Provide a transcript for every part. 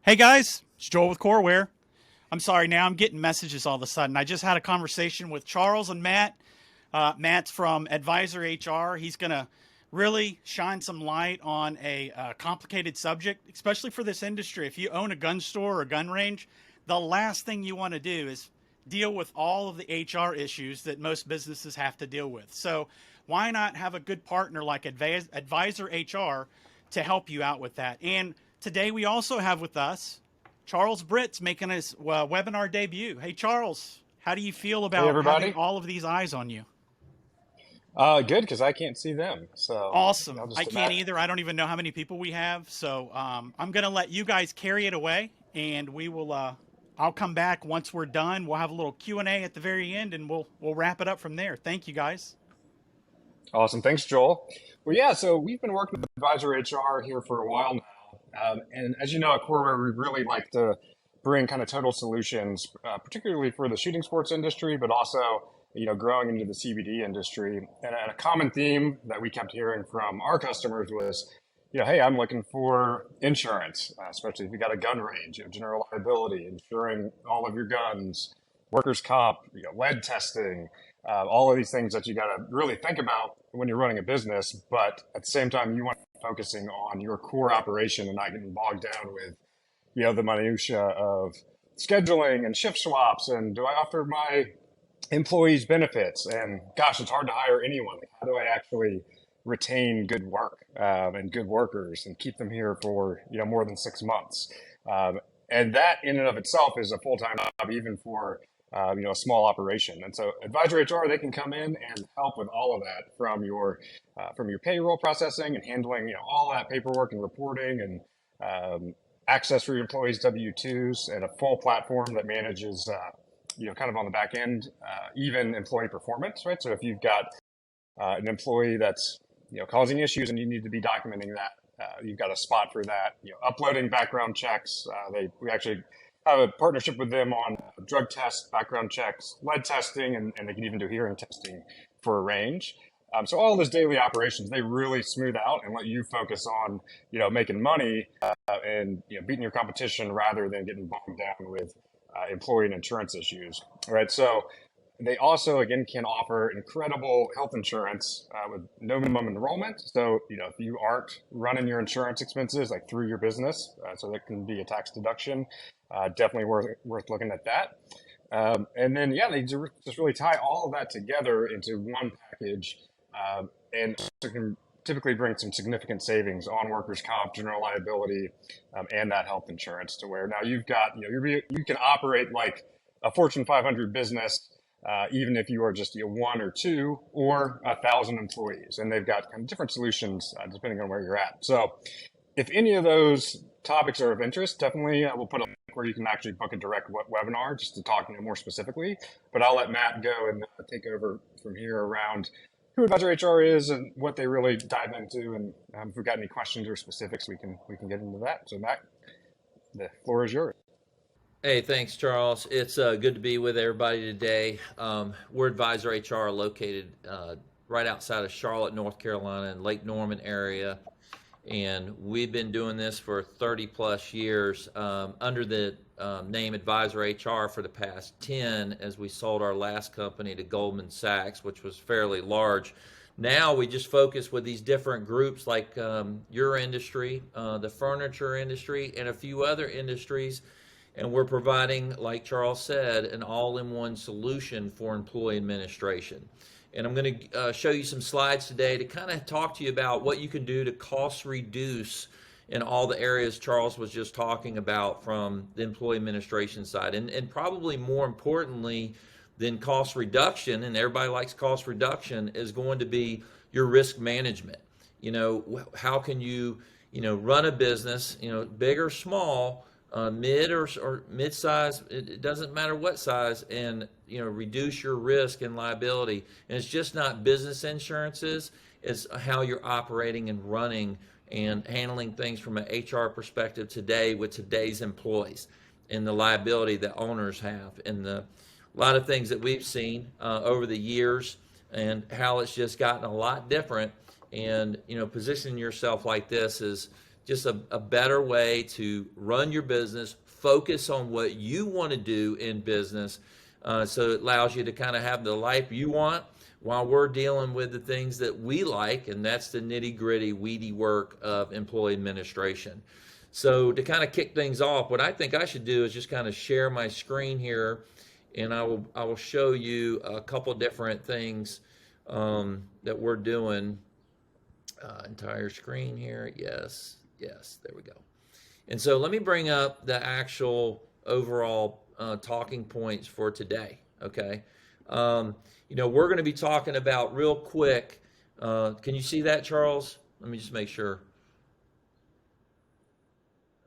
Hey guys, it's Joel with Coreware. I'm sorry, now I'm getting messages all of a sudden. I just had a conversation with Charles and Matt. Matt's from Advisor HR. He's going to really shine some light on a complicated subject, especially for this industry. If you own a gun store or a gun range, the last thing you want to do is deal with all of the HR issues that most businesses have to deal with. So, why not have a good partner like Advisor HR to help you out with that? And today we also have with us Charles Britt's making his webinar debut. Hey, Charles, how do you feel Hey about having everybody. all of these eyes on you? Good because I can't see them, so Awesome. I'll I just can't imagine. either. I don't even know how many people we have. So I'm going to let you guys carry it away, and we will. I'll come back once we're done. We'll have a little Q&A at the very end, and we'll wrap it up from there. Thank you, guys. Awesome, thanks, Joel. Well, yeah, so we've been working with Advisor HR here for a while now, and as you know, at Coreware, we really like to bring kind of total solutions, particularly for the shooting sports industry, but also growing into the CBD industry. And a common theme that we kept hearing from our customers was, hey, I'm looking for insurance, especially if you got a gun range, general liability, insuring all of your guns, workers' comp, lead testing, all of these things that you got to really think about when you're running a business. But at the same time, you want to be focusing on your core operation and not getting bogged down with, the minutia of scheduling and shift swaps and do I offer my employees benefits, and gosh, it's hard to hire anyone. Like, how do I actually retain good work and good workers and keep them here for more than 6 months? And that in and of itself is a full-time job, even for a small operation. And so Advisor HR, they can come in and help with all of that from your payroll processing and handling all that paperwork and reporting and access for your employees W-2s and a full platform that manages kind of on the back end, even employee performance, right? So if you've got an employee that's, causing issues and you need to be documenting that, you've got a spot for that, uploading background checks. We actually have a partnership with them on drug tests, background checks, lead testing, and they can even do hearing testing for a range. So all those daily operations, they really smooth out and let you focus on, making money and, beating your competition rather than getting bogged down with employee and insurance issues. All right. So they also, again, can offer incredible health insurance with no minimum enrollment. So, if you aren't running your insurance expenses like through your business, so that can be a tax deduction, definitely worth looking at that. And then, yeah, they just really tie all of that together into one package and also can typically bring some significant savings on workers' comp, general liability, and that health insurance to where now you've got, you can operate like a Fortune 500 business, even if you are just one or two or 1,000 employees. And they've got kind of different solutions depending on where you're at. So if any of those topics are of interest, definitely we'll put a link where you can actually book a direct webinar just to talk more specifically. But I'll let Matt go and take over from here around who Advisor HR is and what they really dive into. And if we've got any questions or specifics, we can get into that. So Matt, the floor is yours. Hey, thanks, Charles. It's good to be with everybody today. We're Advisor HR, located right outside of Charlotte, North Carolina, in Lake Norman area, and we've been doing this for 30 plus years under the name Advisor HR for the past 10, as we sold our last company to Goldman Sachs, which was fairly large. Now we just focus with these different groups like your industry, the furniture industry, and a few other industries. And we're providing, like Charles said, an all-in-one solution for employee administration. And I'm going to show you some slides today to kind of talk to you about what you can do to cost reduce in all the areas Charles was just talking about from the employee administration side. And probably more importantly than cost reduction, and everybody likes cost reduction, is going to be your risk management. How can you, run a business, big or small, mid or mid-size, it doesn't matter what size, and reduce your risk and liability. And it's just not business insurances, it's how you're operating and running and handling things from an HR perspective today with today's employees, and the liability that owners have, and a lot of things that we've seen over the years, and how it's just gotten a lot different. And positioning yourself like this is just a better way to run your business, focus on what you want to do in business. So it allows you to kind of have the life you want while we're dealing with the things that we like, and that's the nitty gritty, weedy work of employee administration. So to kind of kick things off, what I think I should do is just kind of share my screen here, and I will show you a couple different things that we're doing. Entire screen here. Yes, there we go. And so let me bring up the actual overall talking points for today. Okay. We're going to be talking about real quick. Can you see that, Charles? Let me just make sure.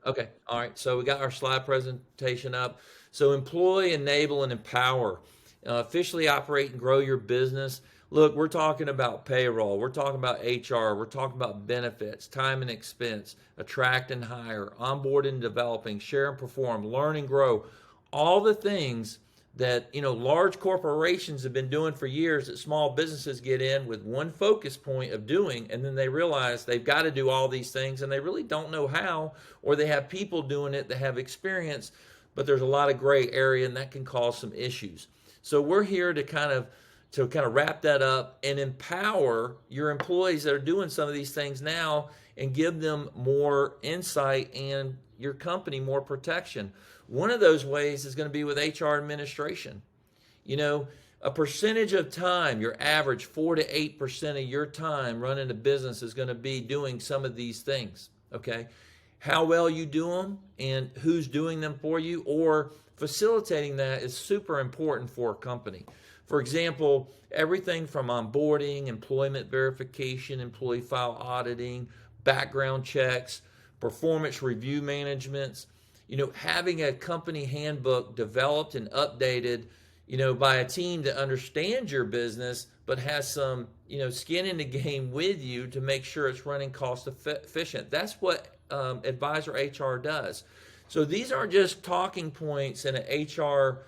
Okay. All right. So we got our slide presentation up. So employ, enable, and empower. Officially operate and grow your business. Look, we're talking about payroll. We're talking about HR. We're talking about benefits, time and expense, attract and hire, onboard and developing, share and perform, learn and grow. All the things that, large corporations have been doing for years that small businesses get in with one focus point of doing, and then they realize they've got to do all these things and they really don't know how, or they have people doing it that have experience, but there's a lot of gray area and that can cause some issues. So we're here to kind of wrap that up and empower your employees that are doing some of these things now and give them more insight and your company more protection. One of those ways is going to be with HR administration. A percentage of time, your average 4 to 8% of your time running a business is going to be doing some of these things, okay? How well you do them and who's doing them for you or facilitating that is super important for a company. For example, everything from onboarding, employment verification, employee file auditing, background checks, performance review managements, having a company handbook developed and updated, by a team that understands your business, but has some, skin in the game with you to make sure it's running cost efficient. That's what Advisor HR does. So these aren't just talking points in an HR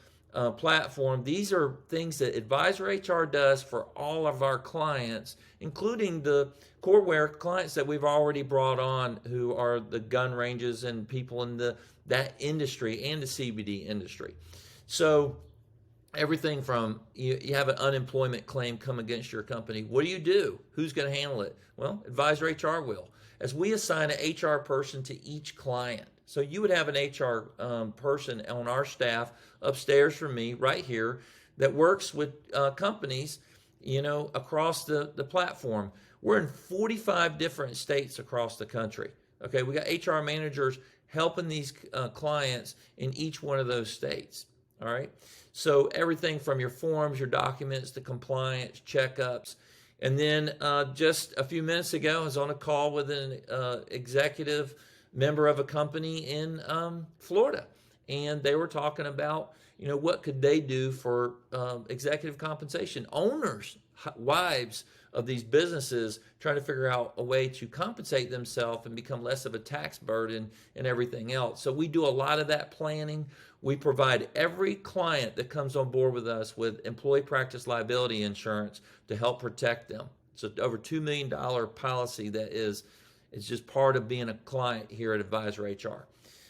platform. These are things that Advisor HR does for all of our clients, including the Coreware clients that we've already brought on, who are the gun ranges and people in that industry and the CBD industry. So everything from you have an unemployment claim come against your company. What do you do? Who's going to handle it? Well, Advisor HR will, as we assign an HR person to each client. So you would have an HR person on our staff upstairs from me right here that works with companies, across the platform. We're in 45 different states across the country. Okay, we got HR managers helping these clients in each one of those states. All right, so everything from your forms, your documents, the compliance, checkups. And then just a few minutes ago, I was on a call with an executive member of a company in Florida, and they were talking about, what could they do for executive compensation. Owners, wives of these businesses trying to figure out a way to compensate themselves and become less of a tax burden and everything else. So we do a lot of that planning. We provide every client that comes on board with us with employee practice liability insurance to help protect them. So over $2 million policy that is just part of being a client here at Advisor HR.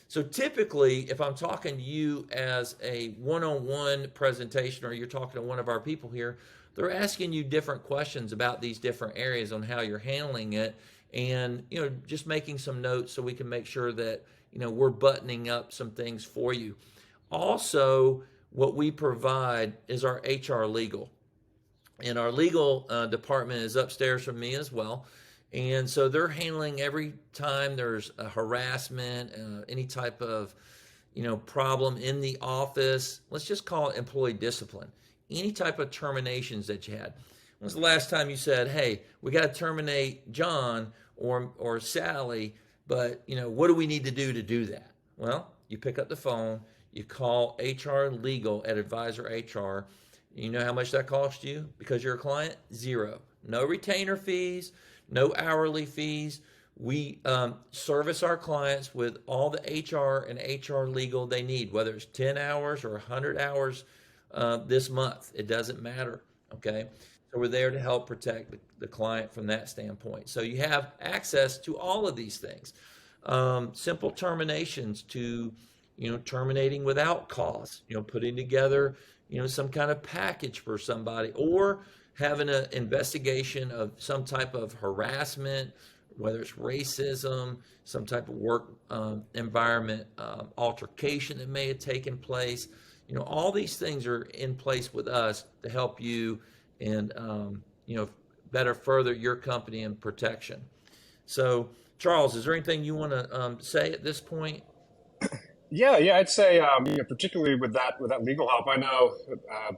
So typically, if I'm talking to you as a one-on-one presentation, or you're talking to one of our people here, they're asking you different questions about these different areas on how you're handling it, and just making some notes so we can make sure that we're buttoning up some things for you. Also, what we provide is our HR legal, and our legal department is upstairs from me as well. And so they're handling every time there's a harassment, any type of, problem in the office. Let's just call it employee discipline. Any type of terminations that you had. When's the last time you said, "Hey, we got to terminate John or Sally, but what do we need to do that?" Well, you pick up the phone, you call HR legal at Advisor HR. You know how much that costs you because you're a client? $0. No retainer fees. No hourly fees. We service our clients with all the HR and HR legal they need, whether it's 10 hours or 100 hours this month. It doesn't matter, okay? So we're there to help protect the client from that standpoint. So you have access to all of these things. simple terminations to, terminating without cause, putting together, some kind of package for somebody, or having an investigation of some type of harassment, whether it's racism, some type of work environment altercation that may have taken place. All these things are in place with us to help you and, better further your company and protection. So, Charles, is there anything you want to say at this point? Yeah, I'd say, particularly with that legal help, I know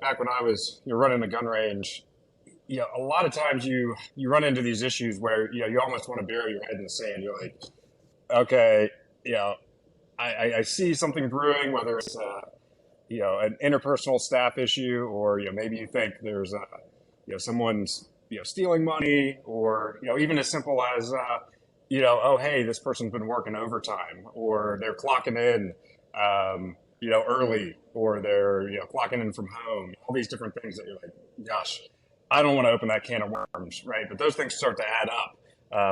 back when I was running a gun range, a lot of times you run into these issues where you almost want to bury your head in the sand. You're like, okay, I see something brewing, whether it's an interpersonal staff issue, or maybe you think there's someone's stealing money, or even as simple as oh, hey, this person's been working overtime, or they're clocking in early, or they're clocking in from home. All these different things that you're like, gosh, I don't want to open that can of worms, right? But those things start to add up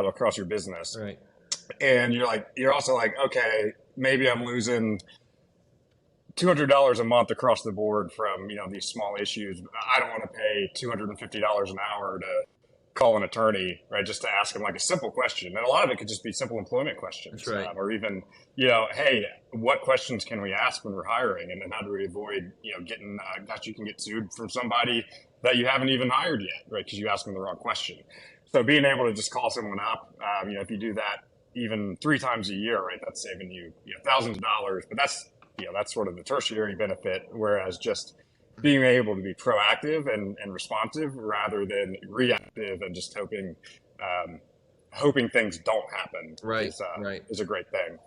across your business, right? And you're also like, okay, maybe I'm losing $200 a month across the board from these small issues. I don't want to pay $250 an hour to call an attorney, right? Just to ask them like a simple question. And a lot of it could just be simple employment questions. That's right. Or even, hey, what questions can we ask when we're hiring? And then how do we avoid, getting, you can get sued from somebody that you haven't even hired yet, right? Because you asked them the wrong question. So being able to just call someone up, if you do that even 3 times a year, right, that's saving you, thousands of dollars. But that's sort of the tertiary benefit. Whereas just being able to be proactive and responsive rather than reactive and just hoping things don't happen, right, is a great thing.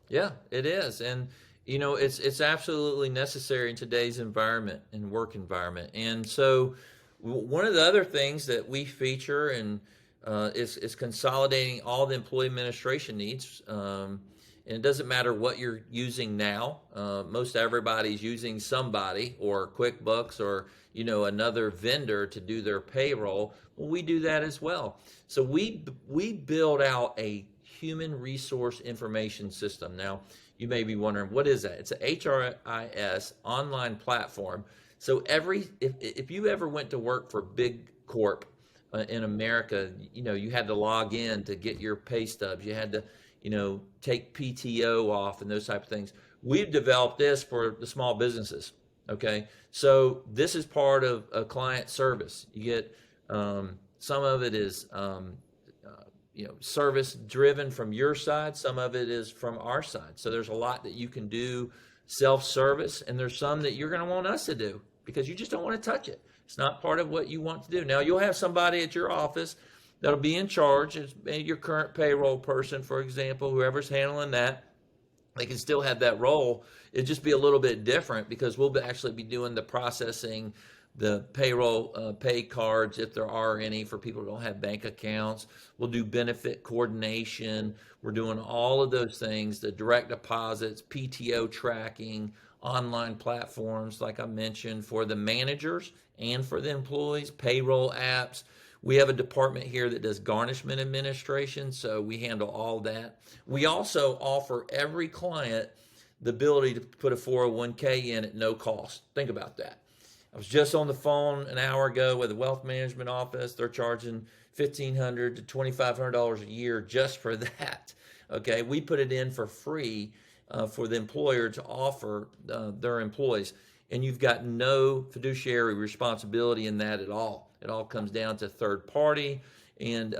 Yeah, it is. And, it's absolutely necessary in today's environment and work environment. And so one of the other things that we feature and is consolidating all the employee administration needs. And it doesn't matter what you're using now. Most everybody's using somebody or QuickBooks or, another vendor to do their payroll. Well, we do that as well. So we build out a human resource information system. Now, you may be wondering, what is that? It's a HRIS online platform. So if you ever went to work for big corp in America, you had to log in to get your pay stubs. You had to take PTO off and those type of things. We've developed this for the small businesses. Okay. So this is part of a client service. You get, some of it is, service driven from your side. Some of it is from our side. So there's a lot that you can do self-service, and there's some that you're going to want us to do because you just don't want to touch it. It's not part of what you want to do. Now you'll have somebody at your office that'll be in charge. It's your current payroll person, for example, whoever's handling that. They can still have that role. It'd just be a little bit different because we'll actually be doing the processing, the payroll pay cards, if there are any, for people who don't have bank accounts. We'll do benefit coordination. We're doing all of those things, the direct deposits, PTO tracking, online platforms, like I mentioned, for the managers and for the employees, payroll apps. We have a department here that does garnishment administration, so we handle all that. We also offer every client the ability to put a 401k in at no cost. Think about that. I was just on the phone an hour ago with the wealth management office. They're charging $1,500 to $2,500 a year just for that. Okay, we put it in for free for the employer to offer their employees. And you've got no fiduciary responsibility in that at all. It all comes down to third party, and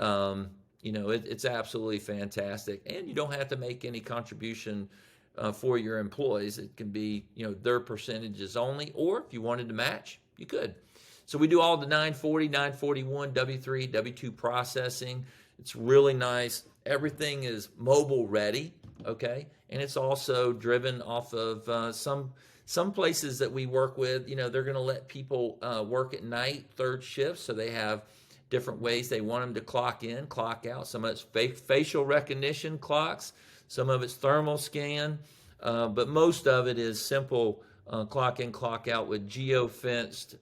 it's absolutely fantastic. And you don't have to make any contribution for your employees. It can be their percentages only, or if you wanted to match, you could. So we do all the 940, 941, W3, W2 processing. It's really nice. Everything is mobile ready, okay? And it's also driven off of some places that we work with. They're going to let people work at night, third shift, so they have different ways they want them to clock in, clock out. Some of it's facial recognition clocks. Some of it's thermal scan. But most of it is simple clock in, clock out with geo-fenced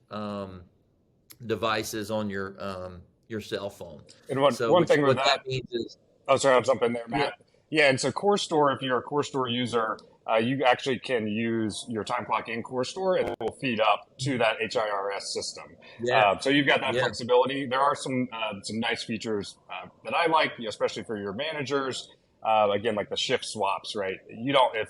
devices on your cell phone. And one thing with that means is, oh, sorry, I'll jump in there, Matt. Yeah, and so Core Store, if you're a Core Store user, you actually can use your time clock in Core Store, and it will feed up to that HIRS system. Yeah, So you've got that yeah, flexibility. There are some nice features that I like, especially for your managers. Again, like the shift swaps, right? You don't, if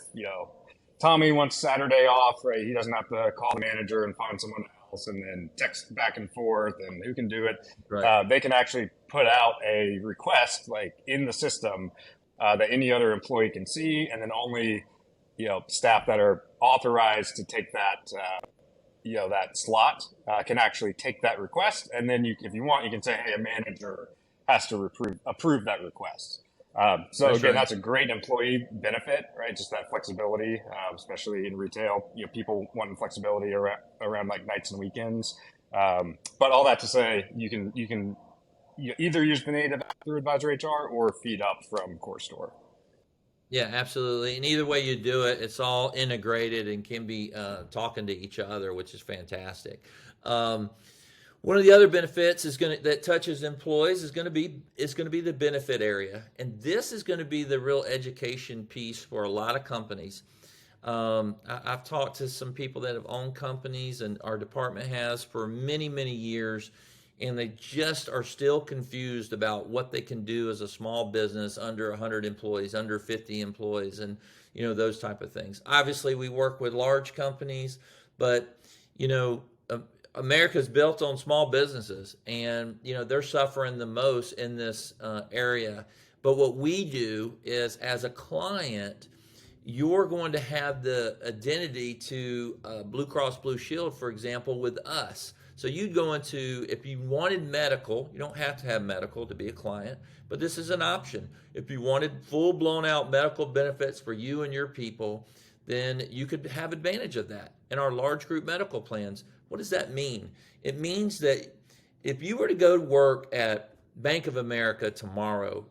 Tommy wants Saturday off, right? He doesn't have to call the manager and find someone else and then text back and forth and who can do it. right. They can actually put out a request like in the system that any other employee can see, and then only staff that are authorized to take that that slot can actually take that request, and then if you want, you can say, hey, a manager has to approve that request. So That's again, right. that's a great employee benefit, right? Just that flexibility, especially in retail. People wanting flexibility around like nights and weekends. But all that to say, you can either use the native app through Advisor HR or feed up from Core Store. Yeah, absolutely. And either way you do it, it's all integrated and can be talking to each other, which is fantastic. Um, One of the other benefits that touches employees is going to be the benefit area, and this is going to be the real education piece for a lot of companies. I've talked to some people that have owned companies, and our department has for many years, and they just are still confused about what they can do as a small business under 100 employees, under 50 employees, and those type of things. Obviously, we work with large companies, but America's built on small businesses, and they're suffering the most in this area. But what we do is, as a client, you're going to have the identity to Blue Cross Blue Shield, for example, with us. So you'd go into, if you wanted medical, you don't have to have medical to be a client, but this is an option. If you wanted full blown out medical benefits for you and your people, then you could have advantage of that. In our large group medical plans, what does that mean? It means that if you were to go to work at Bank of America tomorrow,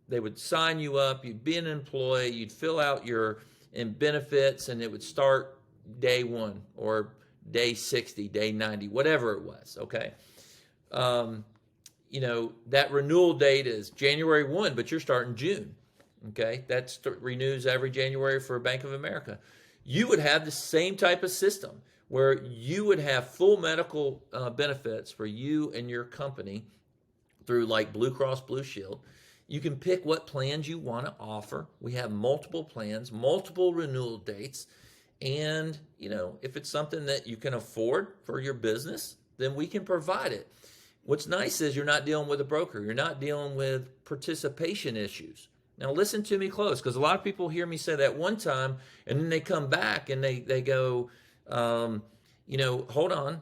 they would sign you up, you'd be an employee, you'd fill out your benefits, and it would start day 1 or day 60, day 90, whatever it was, okay? That renewal date is January 1, but you're starting June, okay? That renews every January for Bank of America. You would have the same type of system where you would have full medical benefits for you and your company through like Blue Cross Blue Shield. You can pick what plans you want to offer. We have multiple plans, multiple renewal dates. And, if it's something that you can afford for your business, then we can provide it. What's nice is you're not dealing with a broker. You're not dealing with participation issues. Now, listen to me close, because a lot of people hear me say that one time, and then they come back and they go, hold on.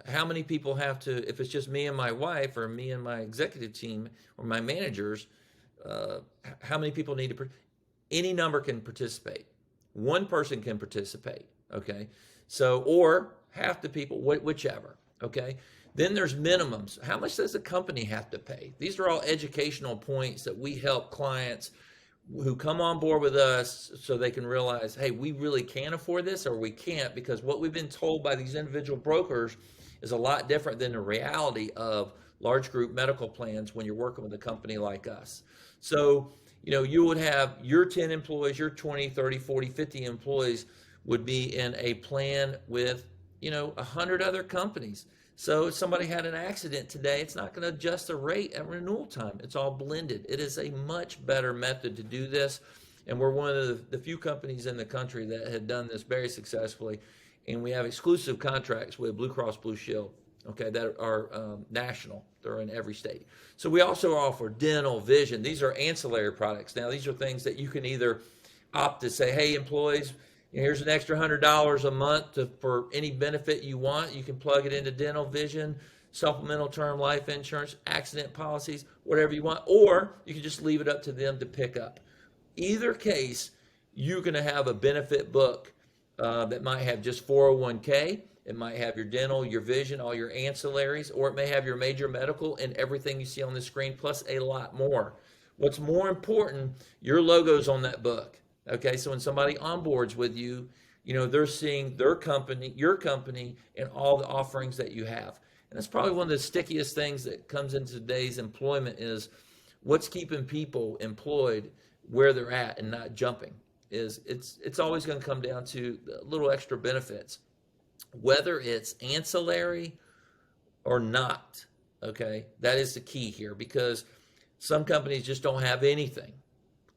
How many people have to, if it's just me and my wife or me and my executive team or my managers, how many people need to, any number can participate. One person can participate, okay? So, or half the people, whichever, okay? Then there's minimums. How much does the company have to pay? These are all educational points that we help clients who come on board with us so they can realize, hey, we really can afford this, or we can't, because what we've been told by these individual brokers is a lot different than the reality of large group medical plans when you're working with a company like us. So, you would have your 10 employees, your 20, 30, 40, 50 employees would be in a plan with, 100 other companies. So if somebody had an accident today, it's not going to adjust the rate at renewal time. It's all blended. It is a much better method to do this. And we're one of the few companies in the country that had done this very successfully. And we have exclusive contracts with Blue Cross Blue Shield, okay, that are national. They're in every state. So we also offer dental, vision. These are ancillary products. Now, these are things that you can either opt to say, hey, employees, here's an extra $100 a month for any benefit you want. You can plug it into dental, vision, supplemental term life insurance, accident policies, whatever you want. Or you can just leave it up to them to pick up. Either case, you're going to have a benefit book that might have just 401k. It might have your dental, your vision, all your ancillaries, or it may have your major medical and everything you see on the screen, plus a lot more. What's more important, your logo's on that book. Okay, so when somebody onboards with you, they're seeing their company, your company, and all the offerings that you have. And that's probably one of the stickiest things that comes into today's employment is what's keeping people employed where they're at and not jumping. It's always going to come down to little extra benefits, whether it's ancillary or not. Okay, that is the key here, because some companies just don't have anything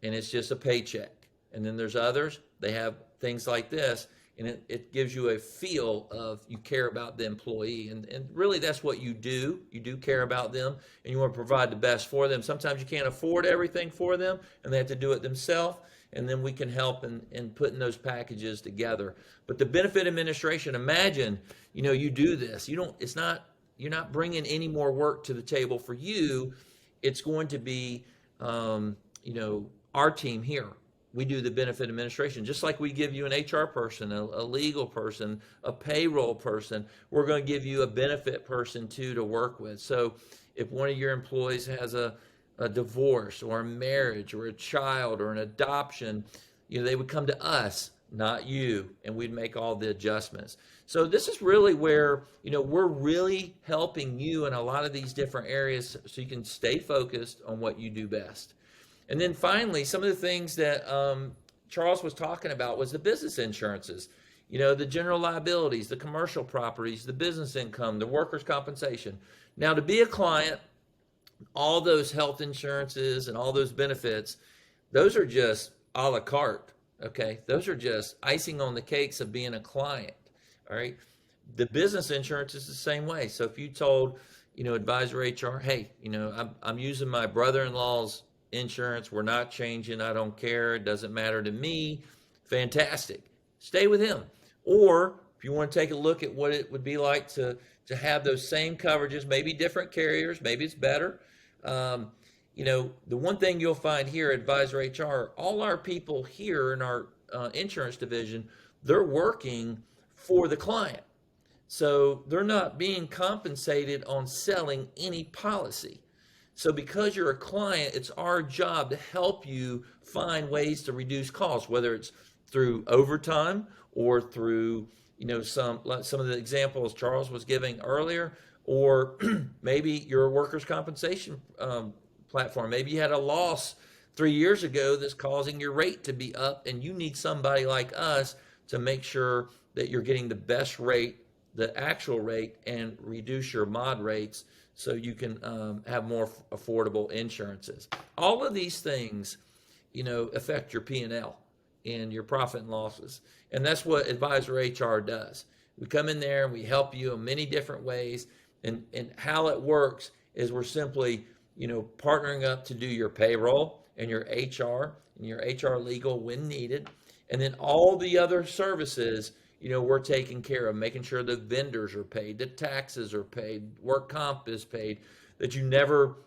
and it's just a paycheck. And then there's others, they have things like this, and it gives you a feel of you care about the employee. And really that's what you do. You do care about them and you want to provide the best for them. Sometimes you can't afford everything for them and they have to do it themselves. And then we can help in putting those packages together. But the benefit administration, imagine, you do this. You're not bringing any more work to the table for you. It's going to be, our team here. We do the benefit administration, just like we give you an HR person, a legal person, a payroll person. We're going to give you a benefit person too to work with. So if one of your employees has a divorce or a marriage or a child or an adoption, they would come to us, not you, and we'd make all the adjustments. So this is really where, we're really helping you in a lot of these different areas so you can stay focused on what you do best. And then finally, some of the things that Charles was talking about was the business insurances, the general liabilities, the commercial properties, the business income, the workers' compensation. Now, to be a client, all those health insurances and all those benefits, those are just a la carte, okay? Those are just icing on the cakes of being a client, all right? The business insurance is the same way. So if you told, Advisor HR, hey, I'm using my brother-in-law's insurance, we're not changing, I don't care, it doesn't matter to me, fantastic, stay with him. Or if you want to take a look at what it would be like to have those same coverages, maybe different carriers, maybe it's better. The one thing you'll find here at Advisor HR, all our people here in our insurance division, they're working for the client. So they're not being compensated on selling any policy. So because you're a client, it's our job to help you find ways to reduce costs, whether it's through overtime or through, some of the examples Charles was giving earlier, or maybe you're a workers' compensation platform. Maybe you had a loss 3 years ago that's causing your rate to be up, and you need somebody like us to make sure that you're getting the best rate, the actual rate, and reduce your mod rates so you can have more affordable insurances. All of these things, affect your P&L and your profit and losses. And that's what Advisor HR does. We come in there and we help you in many different ways. And how it works is we're simply, partnering up to do your payroll and your HR legal when needed. And then all the other services, we're taking care of, making sure the vendors are paid, the taxes are paid, work comp is paid, that you never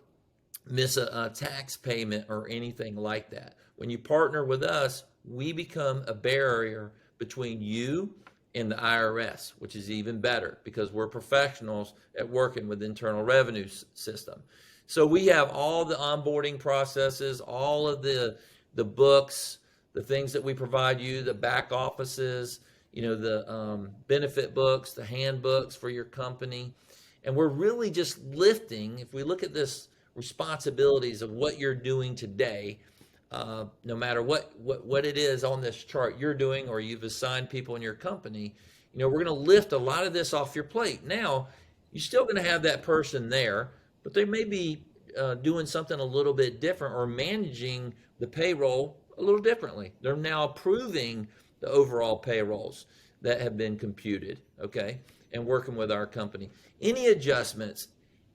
miss a tax payment or anything like that. When you partner with us, we become a barrier between you and the IRS, which is even better because we're professionals at working with Internal Revenue System. So we have all the onboarding processes, all of the books, the things that we provide you, the back offices, the benefit books, the handbooks for your company. And we're really just lifting, if we look at this responsibilities of what you're doing today, no matter what it is on this chart you're doing or you've assigned people in your company, we're going to lift a lot of this off your plate. Now, you're still going to have that person there, but they may be doing something a little bit different or managing the payroll a little differently. They're now approving the overall payrolls that have been computed, okay, and working with our company. Any adjustments,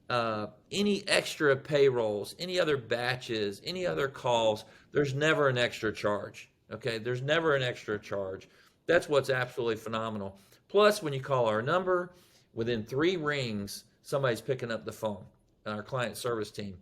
any extra payrolls, any other batches, any other calls, there's never an extra charge, okay? There's never an extra charge. That's what's absolutely phenomenal. Plus, when you call our number, within 3 rings, somebody's picking up the phone, our client service team.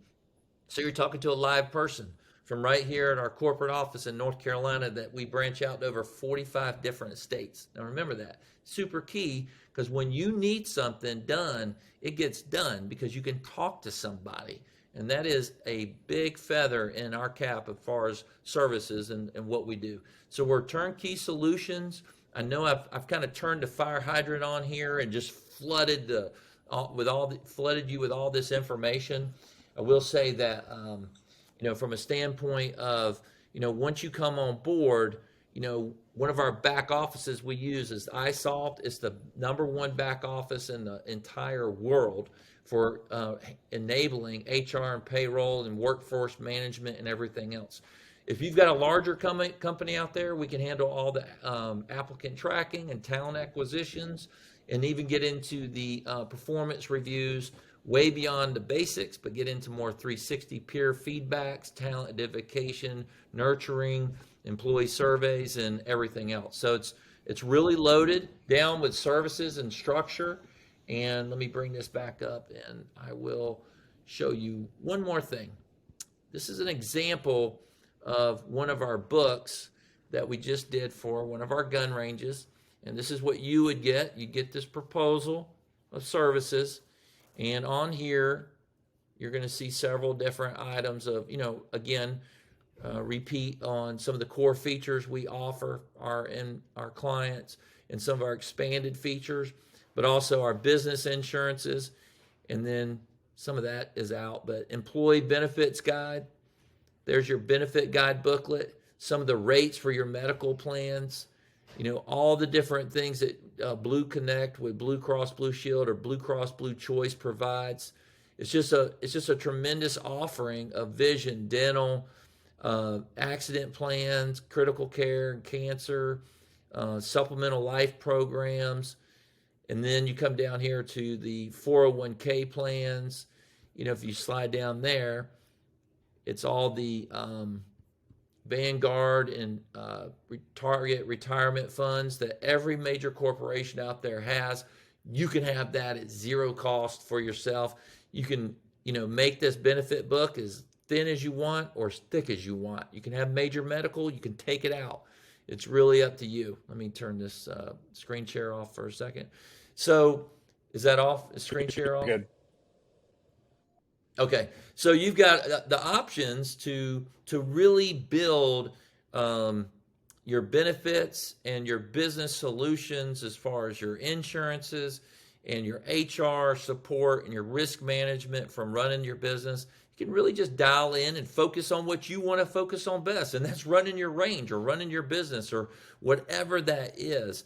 So you're talking to a live person from right here at our corporate office in North Carolina that we branch out to over 45 different states. Now remember that. Super key, because when you need something done, it gets done because you can talk to somebody. And that is a big feather in our cap as far as services and what we do. So we're turnkey solutions. I know I've kind of turned the fire hydrant on here and just flooded you with all this information. I will say that from a standpoint of Once you come on board, one of our back offices we use is iSolved. It's the #1 back office in the entire world for enabling HR and payroll and workforce management and everything else. If you've got a larger company out there, we can handle all the applicant tracking and talent acquisitions, and even get into the performance reviews way beyond the basics, but get into more 360 peer feedbacks, talent identification, nurturing, employee surveys, and everything else. So it's really loaded down with services and structure. And let me bring this back up, and I will show you one more thing. This is an example of one of our books that we just did for one of our gun ranges. And this is what you would get. You get this proposal of services. And on here, you're going to see several different items of, again, repeat on some of the core features we offer our clients, and some of our expanded features, but also our business insurances. And then some of that is out, but employee benefits guide. There's your benefit guide booklet, some of the rates for your medical plans, all the different things that Blue Connect with Blue Cross Blue Shield or Blue Cross Blue Choice provides. It's just a tremendous offering of vision, dental, accident plans, critical care and cancer, supplemental life programs. And then you come down here to the 401k plans. If you slide down there, it's all the Vanguard and Target retirement funds that every major corporation out there has. You can have that at zero cost for yourself. You can, make this benefit book as thin as you want or as thick as you want. You can have major medical. You can take it out. It's really up to you. Let me turn this screen share off for a second. So is that off? Is screen share off? Good. Okay, so you've got the options to really build your benefits and your business solutions as far as your insurances and your HR support and your risk management from running your business. You can really just dial in and focus on what you want to focus on best, and that's running your range or running your business or whatever that is.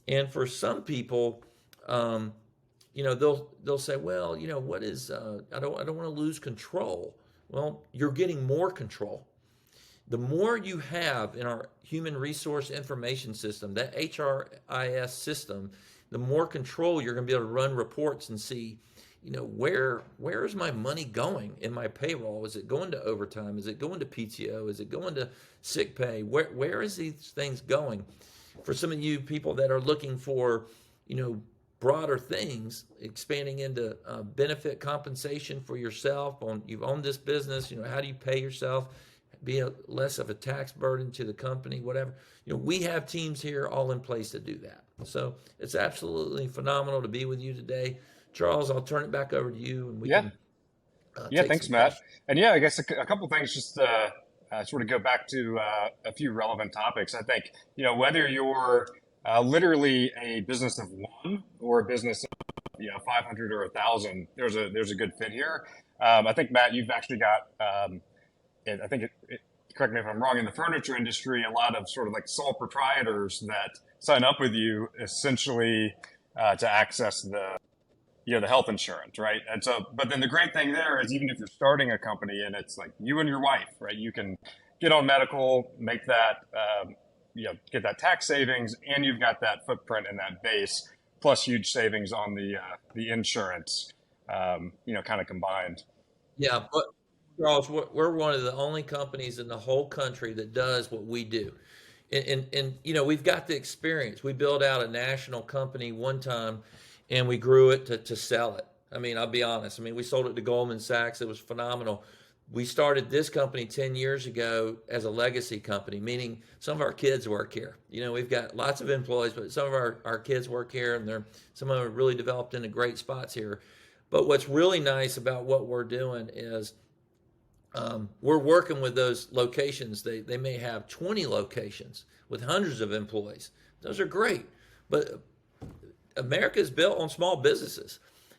And for some people, they'll say, well, what is, I don't want to lose control. Well, you're getting more control. The more you have in our human resource information system, that HRIS system, the more control you're going to be able to run reports and see, where is my money going in my payroll? Is it going to overtime? Is it going to PTO? Is it going to sick pay? Where is these things going? For some of you people that are looking for, broader things, expanding into benefit compensation for yourself. You've owned this business, how do you pay yourself? Be less of a tax burden to the company, whatever. We have teams here all in place to do that. So it's absolutely phenomenal to be with you today. Charles, I'll turn it back over to you, and we can. Thanks, Matt. And I guess a couple things just sort of go back to a few relevant topics. I think, whether you're literally a business of one or a business of 500 or 1,000, there's a good fit here. I think, Matt, you've actually got I think correct me if I'm wrong, in the furniture industry, a lot of sort of like sole proprietors that sign up with you essentially to access the health insurance, right? And so, but then the great thing there is, even if you're starting a company and it's like you and your wife, right, you can get on medical, make that get that tax savings, and you've got that footprint and that base, plus huge savings on the insurance, kind of combined. Yeah, but Charles, we're one of the only companies in the whole country that does what we do. And we've got the experience. We built out a national company one time, and we grew it to sell it. I mean, I'll be honest. I mean, we sold it to Goldman Sachs. It was phenomenal. We started this company 10 years ago as a legacy company, meaning some of our kids work here. We've got lots of employees, but some of our kids work here, and some of them are really developed into great spots here. But what's really nice about what we're doing is we're working with those locations. They may have 20 locations with hundreds of employees. Those are great. But America is built on small businesses.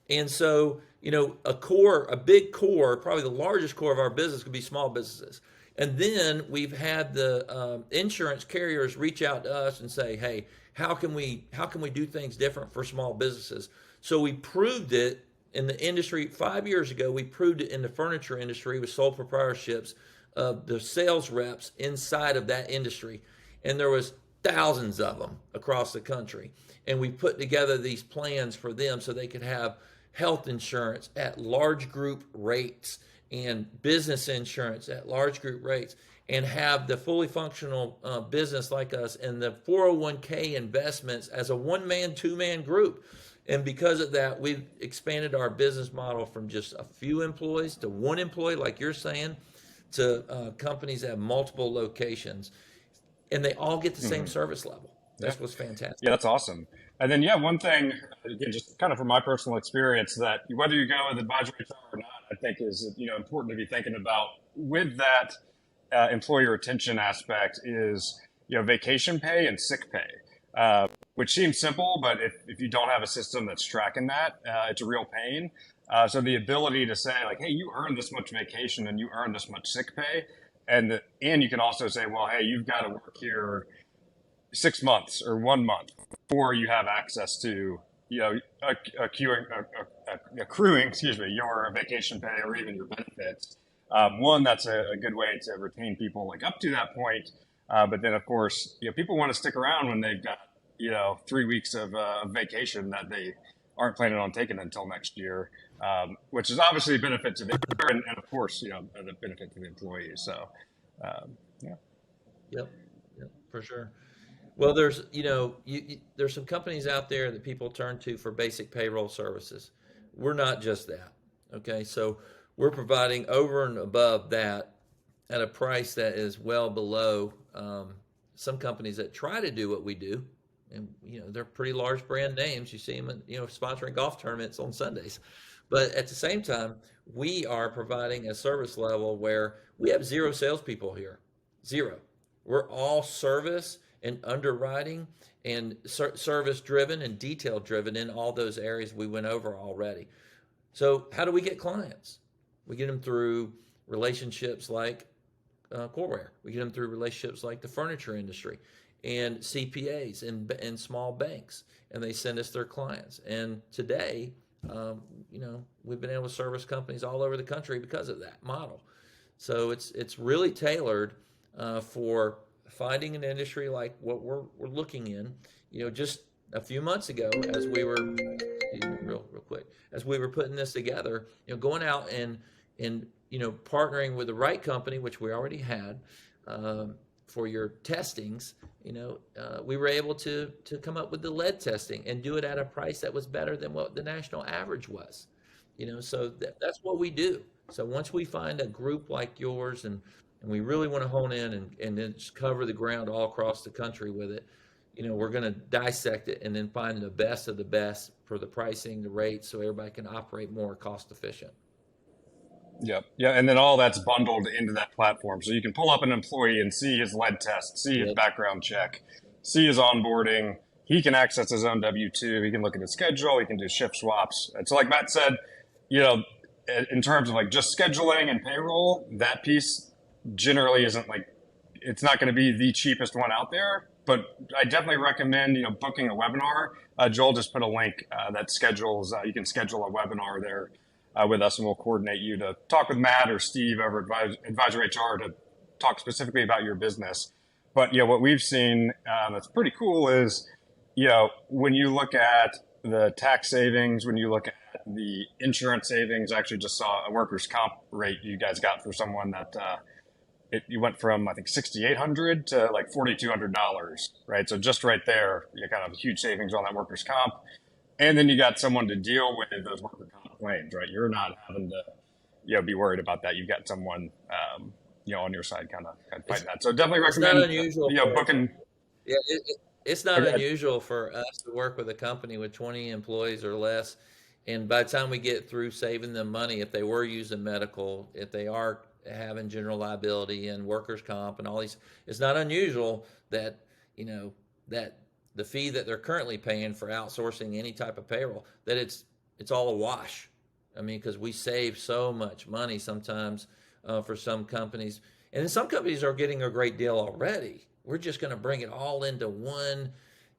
And so, a big core, probably the largest core of our business could be small businesses. And then we've had the insurance carriers reach out to us and say, hey, how can we do things different for small businesses? So we proved it in the industry 5 years ago. We proved it in the furniture industry with sole proprietorships of the sales reps inside of that industry. And there was thousands of them across the country. And we put together these plans for them so they could have health insurance at large group rates and business insurance at large group rates, and have the fully functional business like us and the 401k investments as a one-man, two-man group. And because of that, we've expanded our business model from just a few employees to one employee, like you're saying, to companies that have multiple locations, and they all get the same service level. That's what's fantastic. Yeah, that's awesome. And then, one thing, again, just kind of from my personal experience, that whether you go with advisory HR or not, I think is, important to be thinking about with that employee retention aspect is, vacation pay and sick pay, which seems simple, but if you don't have a system that's tracking that, it's a real pain. So the ability to say like, hey, you earn this much vacation and you earn this much sick pay. And you can also say, well, hey, you've got to work here 6 months or 1 month before you have access to, accruing, your vacation pay or even your benefits. That's a good way to retain people like up to that point. But then of course, people want to stick around when they've got, 3 weeks of vacation that they aren't planning on taking until next year, which is obviously a benefit to the employer and of course, the benefit to the employees. So, Yep, for sure. Well, there's, there's some companies out there that people turn to for basic payroll services. We're not just that. Okay. So we're providing over and above that at a price that is well below some companies that try to do what we do. And, they're pretty large brand names. You see them, sponsoring golf tournaments on Sundays. But at the same time, we are providing a service level where we have zero salespeople here. Zero. We're all service and underwriting and service driven and detail driven in all those areas we went over already. So how do we get clients? We get them through relationships like Coreware. We get them through relationships like the furniture industry and CPAs and small banks, and they send us their clients. And today, we've been able to service companies all over the country because of that model. So it's really tailored for finding an industry like what we're looking in. Just a few months ago, as we were real quick, as we were putting this together, going out and partnering with the right company, which we already had for your testings. We were able to come up with the lead testing and do it at a price that was better than what the national average was. So that's what we do. So once we find a group like yours and we really want to hone in and then just cover the ground all across the country with it, we're going to dissect it and then find the best of the best for the pricing, the rates, so everybody can operate more cost efficient. Yep. Yeah. And then all that's bundled into that platform. So you can pull up an employee and see his lead test, see his background check, see his onboarding. He can access his own W-2. He can look at his schedule. He can do shift swaps. And so like Matt said, in terms of like just scheduling and payroll, that piece generally isn't it's not going to be the cheapest one out there, but I definitely recommend, booking a webinar. Joel just put a link that schedules, you can schedule a webinar there with us, and we'll coordinate you to talk with Matt or Steve over Advisor HR to talk specifically about your business. But what we've seen that's pretty cool is, when you look at the tax savings, when you look at the insurance savings, I actually just saw a workers' comp rate you guys got for someone that you went from, I think, $6,800 to like $4,200, right? So just right there, kind of huge savings on that workers' comp. And then you got someone to deal with those workers' comp claims, right? You're not having to, be worried about that. You've got someone, on your side kind of fighting that. So definitely recommend, it's not unusual booking. Yeah, it's not unusual for us to work with a company with 20 employees or less. And by the time we get through saving them money, if they were using medical, if they are having general liability and workers' comp and all these, it's not unusual that, that the fee that they're currently paying for outsourcing any type of payroll, that it's all a wash. I mean, because we save so much money sometimes for some companies. And then some companies are getting a great deal already. We're just going to bring it all into one,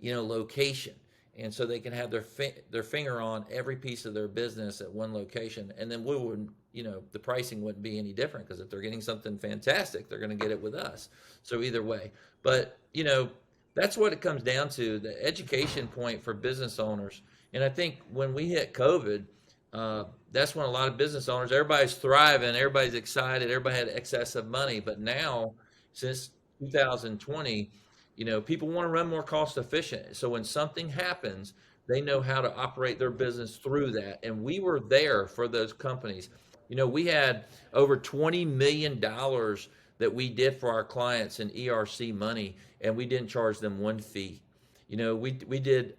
location. And so they can have their finger on every piece of their business at one location. And then we wouldn't, the pricing wouldn't be any different, because if they're getting something fantastic, they're going to get it with us. So either way, but that's what it comes down to, the education point for business owners. And I think when we hit COVID, that's when a lot of business owners, everybody's thriving, everybody's excited, everybody had excess of money. But now, since 2020, people want to run more cost efficient. So when something happens, they know how to operate their business through that. And we were there for those companies. We had over $20 million that we did for our clients in ERC money, and we didn't charge them one fee. We did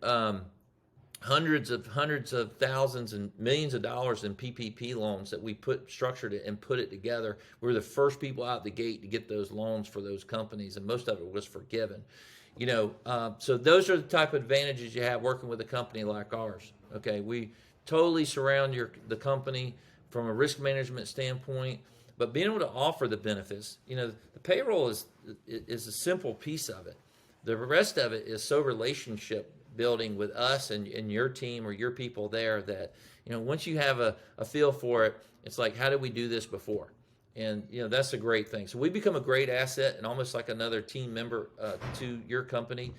hundreds of thousands and millions of dollars in PPP loans that we structured it and put it together. We were the first people out the gate to get those loans for those companies, and most of it was forgiven. So those are the type of advantages you have working with a company like ours. Okay, we totally surround the company from a risk management standpoint, but being able to offer the benefits. The payroll is a simple piece of it. The rest of it is so relationship building with us and your team or your people there, that once you have a feel for it, it's like, how did we do this before? And that's a great thing. So we become a great asset and almost like another team member to your company,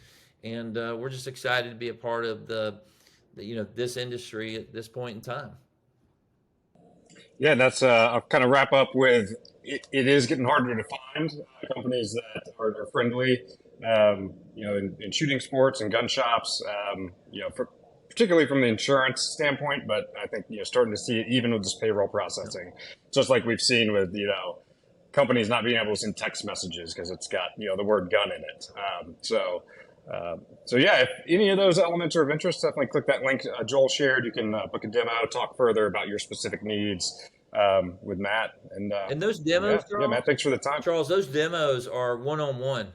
and we're just excited to be a part of this industry at this point in time. Yeah, that's I'll kind of wrap up with it is getting harder to find companies that are friendly, in shooting sports and gun shops, particularly from the insurance standpoint. But I think, starting to see it even with this payroll processing, just like we've seen with, companies not being able to send text messages because it's got, the word gun in it. So yeah, if any of those elements are of interest, definitely click that link Joel shared. You can book a demo, talk further about your specific needs with Matt. And those demos, yeah, Matt, thanks for the time. Charles, those demos are one-on-one,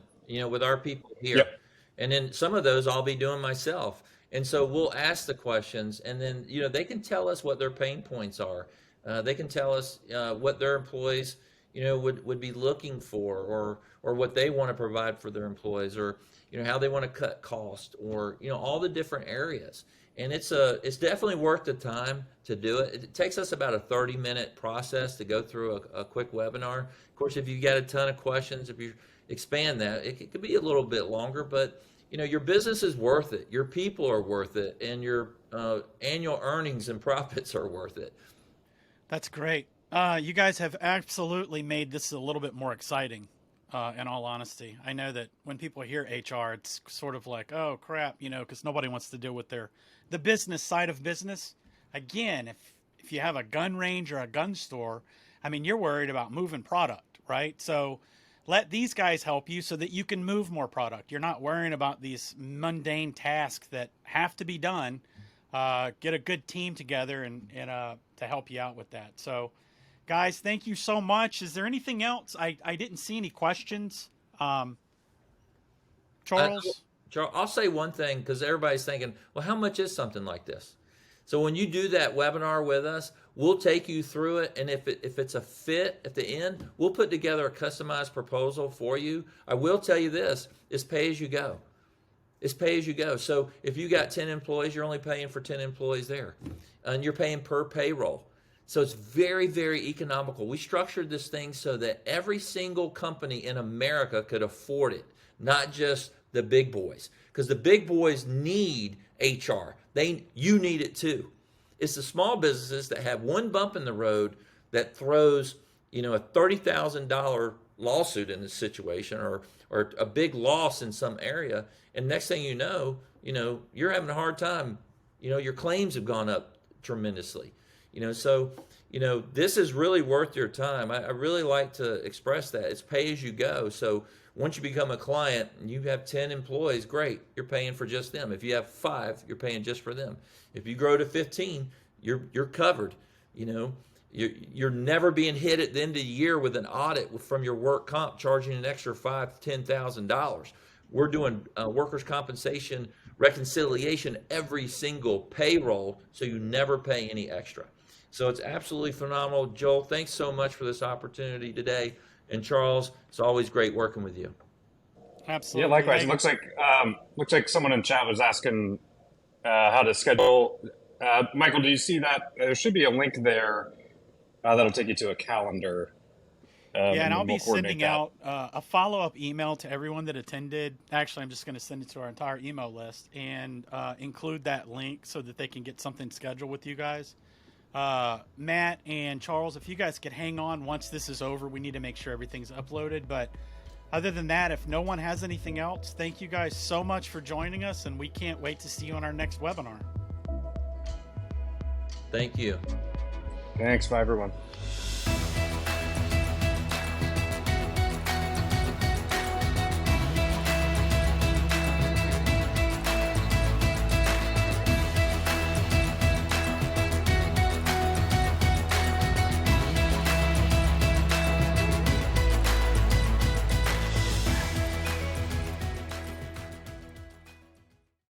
with our people here. Yep. And then some of those I'll be doing myself. And so we'll ask the questions, and then, they can tell us what their pain points are. They can tell us what their employees, would be looking for, or what they want to provide for their employees, or, how they want to cut cost, or, all the different areas. And it's definitely worth the time to do it. It takes us about a 30-minute process to go through a quick webinar. Of course, if you got a ton of questions, if you expand that, it could be a little bit longer, but your business is worth it. Your people are worth it, and your annual earnings and profits are worth it. That's great. You guys have absolutely made this a little bit more exciting. In all honesty, I know that when people hear HR, it's sort of like, oh crap, because nobody wants to deal with the business side of business. Again, if you have a gun range or a gun store, you're worried about moving product, right? So let these guys help you so that you can move more product. You're not worrying about these mundane tasks that have to be done. Get a good team together and to help you out with that. So, guys, thank you so much. Is there anything else? I didn't see any questions. Charles? I'll say one thing, because everybody's thinking, well, how much is something like this? So when you do that webinar with us, we'll take you through it. And if it's a fit at the end, we'll put together a customized proposal for you. I will tell you this, it's pay as you go. It's pay as you go. So if you got 10 employees, you're only paying for 10 employees there. And you're paying per payroll. So it's very, very economical. We structured this thing so that every single company in America could afford it, not just the big boys. Because the big boys need HR. You need it too. It's the small businesses that have one bump in the road that throws, a $30,000 lawsuit in this situation, or a big loss in some area. And next thing you know, you're having a hard time. Your claims have gone up tremendously. So this is really worth your time. I really like to express that. It's pay as you go. So once you become a client and you have 10 employees, great. You're paying for just them. If you have 5, you're paying just for them. If you grow to 15, you're covered. You're never being hit at the end of the year with an audit from your work comp charging an extra $5,000 to $10,000. We're doing workers' compensation reconciliation every single payroll, so you never pay any extra. So it's absolutely phenomenal. Joel, thanks so much for this opportunity today. And Charles, it's always great working with you. Absolutely. Yeah, likewise. Hey, It looks like someone in chat was asking how to schedule. Michael, do you see that? There should be a link there that'll take you to a calendar. yeah, and I'll then be we'll coordinate sending that. out a follow-up email to everyone that attended. Actually, I'm just going to send it to our entire email list and include that link so that they can get something scheduled with you guys. Matt and Charles, if you guys could hang on once this is over, we need to make sure everything's uploaded. But other than that, if no one has anything else, thank you guys so much for joining us, and we can't wait to see you on our next webinar. Thank you. Thanks. Bye, everyone.